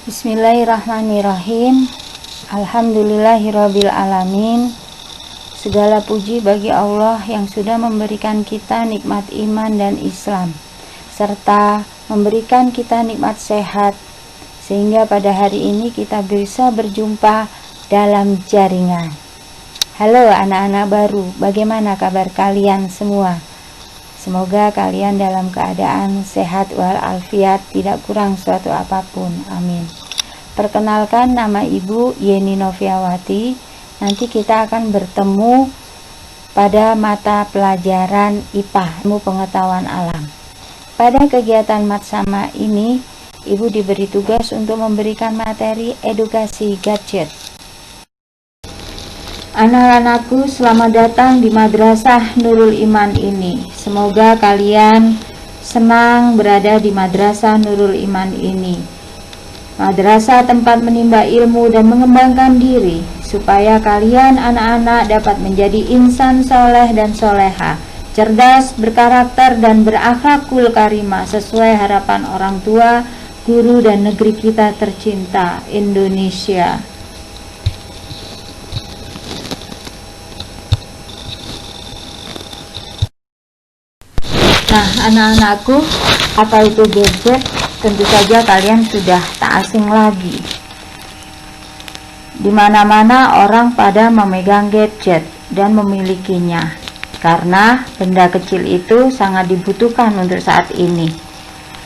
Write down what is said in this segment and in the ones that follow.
Bismillahirrahmanirrahim. Alhamdulillahirabbil alamin. Segala puji bagi Allah yang sudah memberikan kita nikmat iman dan Islam, serta memberikan kita nikmat sehat, sehingga pada hari ini kita bisa berjumpa dalam jaringan. Halo anak-anak baru, bagaimana kabar kalian semua? Semoga kalian dalam keadaan sehat walafiat, tidak kurang suatu apapun. Amin. Perkenalkan, nama Ibu Yeni Noviawati. Nanti kita akan bertemu pada mata pelajaran IPA, ilmu pengetahuan alam. Pada kegiatan Matsama ini, Ibu diberi tugas untuk memberikan materi edukasi gadget. Anak-anakku, selamat datang di Madrasah Nurul Iman ini. Semoga kalian senang berada di Madrasah Nurul Iman ini. Madrasah tempat menimba ilmu dan mengembangkan diri, supaya kalian anak-anak dapat menjadi insan soleh dan soleha, cerdas, berkarakter, dan berakhlakul karimah sesuai harapan orang tua, guru, dan negeri kita tercinta, Indonesia. Nah, anak-anakku, apa itu gadget? Tentu saja kalian sudah tak asing lagi. Di mana-mana orang pada memegang gadget dan memilikinya, karena benda kecil itu sangat dibutuhkan untuk saat ini.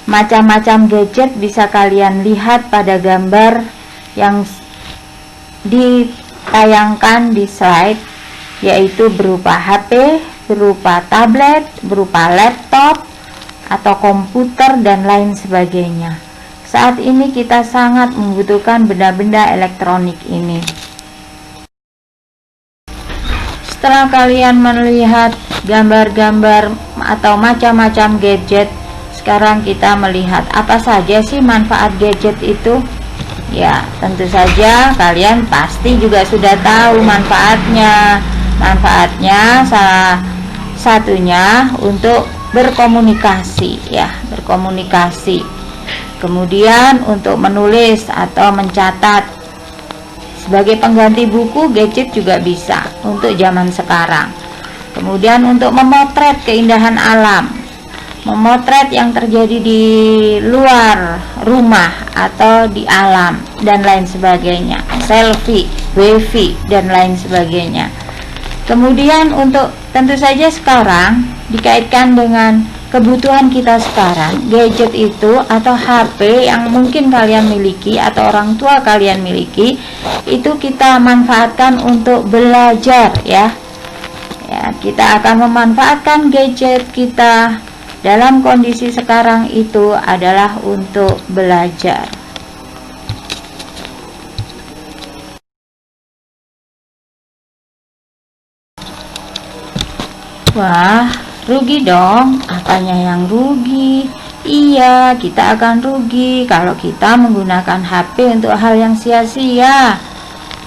Macam-macam gadget bisa kalian lihat pada gambar yang ditayangkan di slide, yaitu berupa HP, berupa tablet, berupa laptop, atau komputer, dan lain sebagainya. Saat ini kita sangat membutuhkan benda-benda elektronik ini. Setelah kalian melihat gambar-gambar atau macam-macam gadget, sekarang kita melihat apa saja sih manfaat gadget itu. Ya, tentu saja kalian pasti juga sudah tahu manfaatnya. Manfaatnya salah satunya untuk berkomunikasi, ya, berkomunikasi. Kemudian untuk menulis atau mencatat. Sebagai pengganti buku, gadget juga bisa untuk zaman sekarang. Kemudian untuk memotret keindahan alam, memotret yang terjadi di luar rumah atau di alam, dan lain sebagainya. Selfie, wifi, dan lain sebagainya. Kemudian untuk tentu saja sekarang dikaitkan dengan kebutuhan kita sekarang, gadget itu atau HP yang mungkin kalian miliki atau orang tua kalian miliki, itu kita manfaatkan untuk belajar, ya. Ya, kita akan memanfaatkan gadget kita dalam kondisi sekarang itu adalah untuk belajar. Wah, rugi dong. Apanya yang rugi? Iya, kita akan rugi kalau kita menggunakan HP untuk hal yang sia-sia.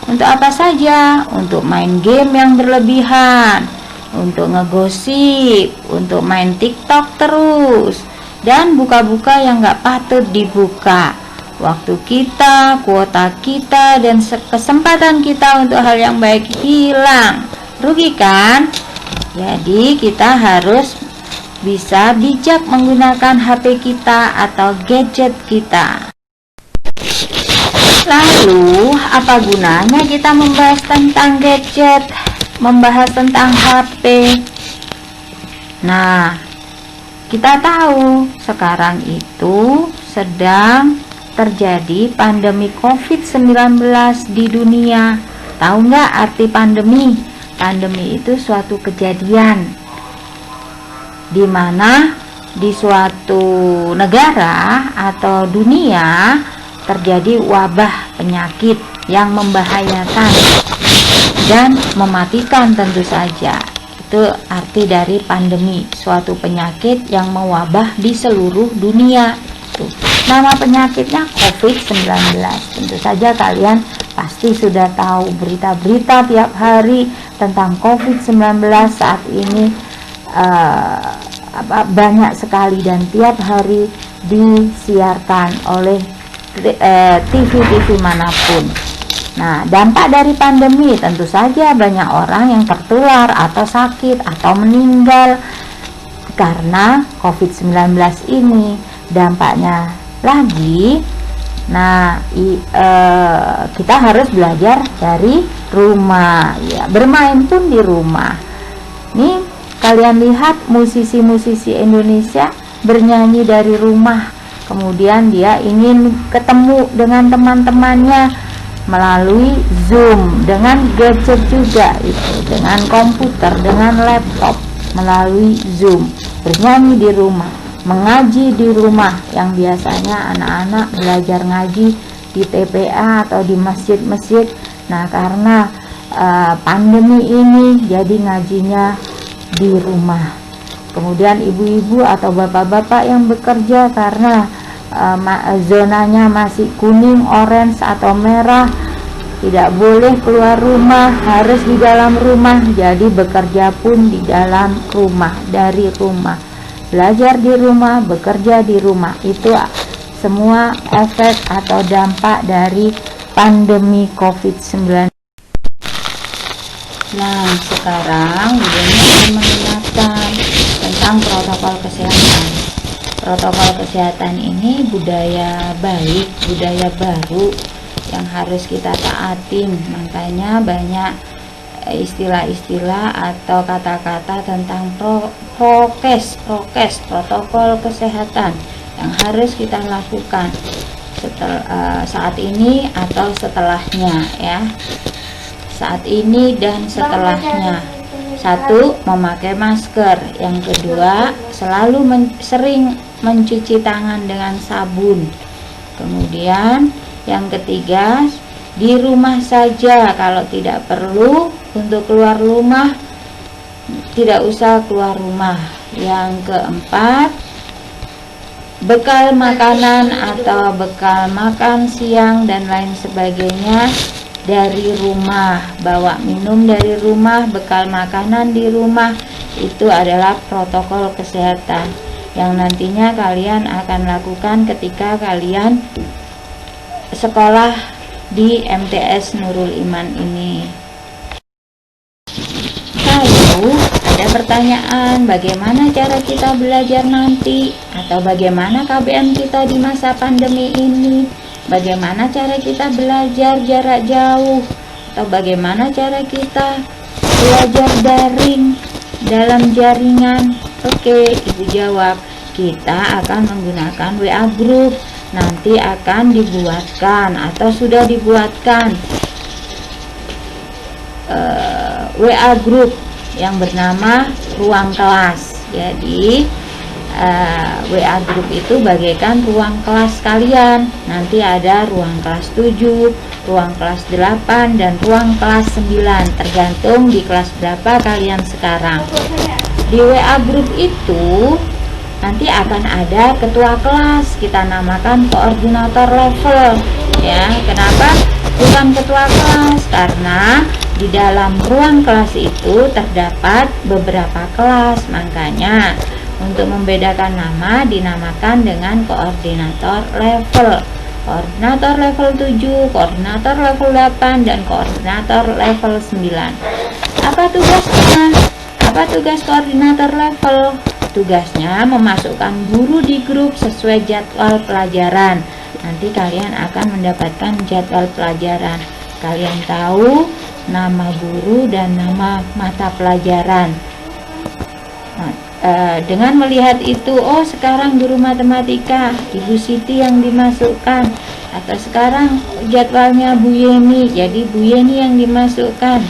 Untuk apa saja? Untuk main game yang berlebihan, untuk ngegosip, untuk main TikTok terus, dan buka-buka yang gak patut dibuka. Waktu kita, kuota kita, dan kesempatan kita untuk hal yang baik hilang. Rugi kan? Jadi kita harus bisa bijak menggunakan HP kita atau gadget kita. Lalu, apa gunanya kita membahas tentang gadget, membahas tentang HP? Nah, kita tahu sekarang itu sedang terjadi pandemi COVID-19 di dunia. Tahu nggak arti pandemi? Pandemi itu suatu kejadian di mana di suatu negara atau dunia terjadi wabah penyakit yang membahayakan dan mematikan tentu saja. Itu arti dari pandemi, suatu penyakit yang mewabah di seluruh dunia. Nama penyakitnya COVID-19. Tentu saja kalian pasti sudah tahu berita-berita tiap hari tentang COVID-19 saat ini banyak sekali dan tiap hari disiarkan oleh TV manapun. Nah, dampak dari pandemi tentu saja banyak orang yang tertular atau sakit atau meninggal karena COVID-19 ini. Dampaknya lagi, nah kita harus belajar dari rumah, ya, bermain pun di rumah. Nih, kalian lihat musisi-musisi Indonesia bernyanyi dari rumah, kemudian dia ingin ketemu dengan teman-temannya melalui Zoom, dengan gadget juga, itu dengan komputer, dengan laptop, melalui Zoom, bernyanyi di rumah, mengaji di rumah, yang biasanya anak-anak belajar ngaji di TPA atau di masjid-masjid. Nah, karena pandemi ini jadi ngajinya di rumah. Kemudian ibu-ibu atau bapak-bapak yang bekerja karena zonanya masih kuning, orange atau merah, tidak boleh keluar rumah, harus di dalam rumah, jadi bekerja pun di dalam rumah, dari rumah, belajar di rumah, bekerja di rumah. Itu semua efek atau dampak dari pandemi COVID-19. Nah, sekarang Budaya akan mengingatkan tentang protokol kesehatan. Protokol kesehatan ini budaya baik, budaya baru yang harus kita taatin. Makanya banyak istilah-istilah atau kata-kata tentang prokes, protokol kesehatan yang harus kita lakukan saat ini atau setelahnya, ya. Saat ini dan setelahnya. Satu, memakai masker. Yang kedua, selalu sering mencuci tangan dengan sabun. Kemudian yang ketiga, di rumah saja, kalau tidak perlu untuk keluar rumah, tidak usah keluar rumah. Yang keempat, bekal makanan atau bekal makan siang dan lain sebagainya dari rumah, bawa minum dari rumah, bekal makanan di rumah. Itu adalah protokol kesehatan yang nantinya kalian akan lakukan ketika kalian sekolah di MTS Nurul Iman ini. Lalu ada pertanyaan, bagaimana cara kita belajar nanti, atau bagaimana KBM kita di masa pandemi ini? Bagaimana cara kita belajar jarak jauh, atau bagaimana cara kita belajar daring dalam jaringan? Oke, Ibu jawab, kita akan menggunakan WA Group. Nanti akan dibuatkan atau sudah dibuatkan WA Group yang bernama Ruang Kelas. Jadi WA Group itu bagaikan ruang kelas kalian. Nanti ada ruang kelas 7, ruang kelas 8, dan ruang kelas 9, tergantung di kelas berapa kalian sekarang. Di WA Group itu nanti akan ada ketua kelas, kita namakan koordinator level, ya. Kenapa bukan ketua kelas? Karena di dalam ruang kelas itu terdapat beberapa kelas, makanya untuk membedakan nama dinamakan dengan koordinator level. Koordinator level 7, koordinator level 8, dan koordinator level 9. Apa tugasnya? Apa tugas koordinator level? Tugasnya memasukkan guru di grup sesuai jadwal pelajaran. Nanti kalian akan mendapatkan jadwal pelajaran. Kalian tahu nama guru dan nama mata pelajaran. Nah, dengan melihat itu, oh sekarang guru matematika Ibu Siti yang dimasukkan, atau sekarang jadwalnya Bu Yeni, jadi Bu Yeni yang dimasukkan,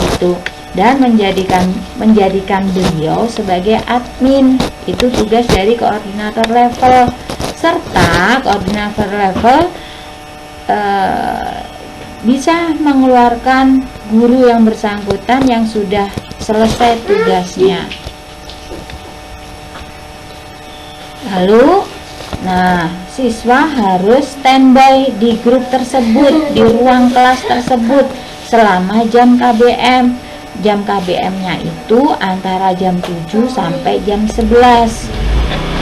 itu. Dan menjadikan beliau sebagai admin. Itu tugas dari koordinator level. Serta koordinator level bisa mengeluarkan guru yang bersangkutan yang sudah selesai tugasnya. Lalu, siswa harus standby di grup tersebut, di ruang kelas tersebut selama jam KBM. Jam KBM-nya itu antara jam 7 sampai jam 11.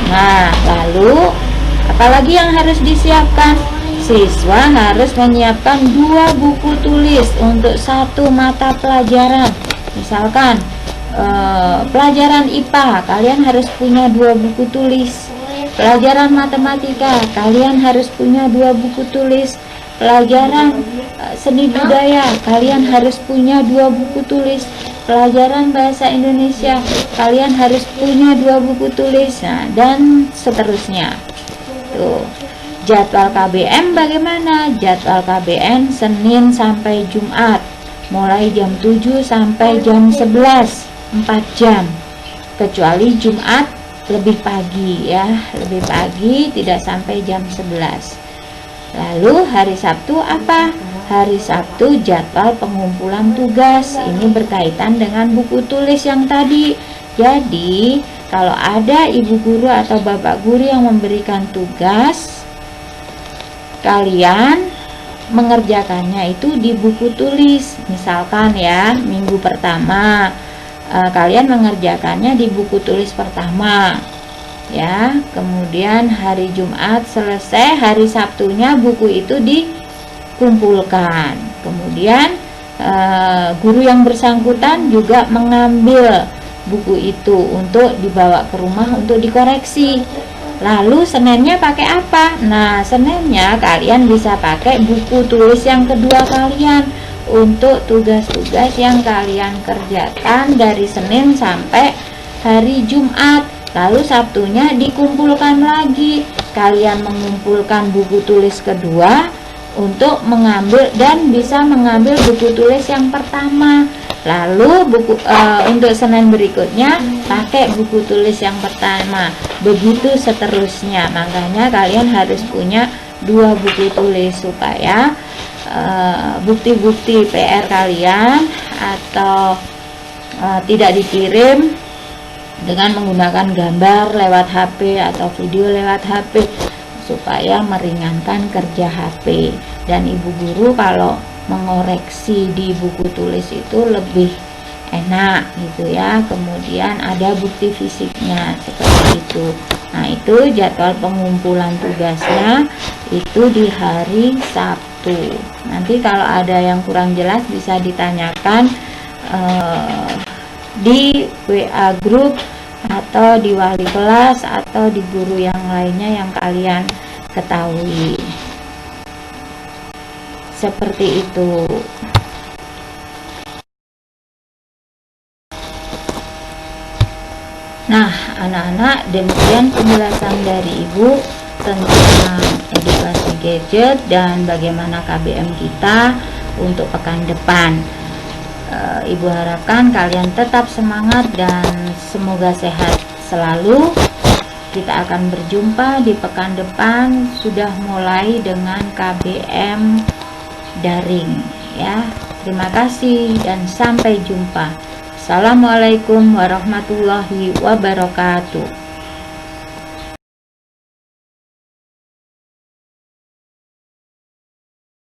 Nah, lalu apalagi yang harus disiapkan? siswa harus menyiapkan 2 buku tulis untuk satu mata pelajaran. Misalkan pelajaran IPA, kalian harus punya 2 buku tulis. Pelajaran matematika, kalian harus punya 2 buku tulis. Pelajaran seni budaya, kalian harus punya 2 buku tulis. Pelajaran bahasa Indonesia, kalian harus punya 2 buku tulis. Nah, dan seterusnya. Tuh. Jadwal KBM bagaimana? Jadwal KBM Senin sampai Jumat, mulai jam 7 sampai jam 11, 4 jam. Kecuali Jumat lebih pagi ya, lebih pagi, tidak sampai jam 11. Lalu hari Sabtu apa? Hari Sabtu jadwal pengumpulan tugas. Ini berkaitan dengan buku tulis yang tadi. Jadi kalau ada ibu guru atau bapak guru yang memberikan tugas, kalian mengerjakannya itu di buku tulis. Misalkan ya, minggu pertama kalian mengerjakannya di buku tulis pertama ya, kemudian hari Jumat selesai, hari Sabtunya buku itu dikumpulkan. Kemudian guru yang bersangkutan juga mengambil buku itu untuk dibawa ke rumah untuk dikoreksi. Lalu Seninnya pakai apa? Nah, Seninnya kalian bisa pakai buku tulis yang kedua kalian untuk tugas-tugas yang kalian kerjakan dari Senin sampai hari Jumat. Lalu Sabtunya dikumpulkan lagi. Kalian mengumpulkan buku tulis kedua untuk mengambil dan bisa mengambil buku tulis yang pertama. Lalu untuk Senin berikutnya pakai buku tulis yang pertama. Begitu seterusnya. Makanya kalian harus punya 2 buku tulis supaya bukti-bukti PR kalian atau tidak dikirim dengan menggunakan gambar lewat HP atau video lewat HP, supaya meringankan kerja HP. Dan ibu guru kalau mengoreksi di buku tulis itu lebih enak gitu ya. Kemudian ada bukti fisiknya seperti itu. Nah, itu jadwal pengumpulan tugasnya itu di hari Sabtu. Nanti kalau ada yang kurang jelas bisa ditanyakan di WA grup atau di wali kelas atau di guru yang lainnya yang kalian ketahui. Seperti itu. Nah, anak-anak, demikian penjelasan dari Ibu tentang edukasi gadget dan bagaimana KBM kita untuk pekan depan. Ibu harapkan kalian tetap semangat dan semoga sehat selalu. Kita akan berjumpa di pekan depan, sudah mulai dengan KBM daring ya. Terima kasih dan sampai jumpa. Assalamualaikum warahmatullahi wabarakatuh.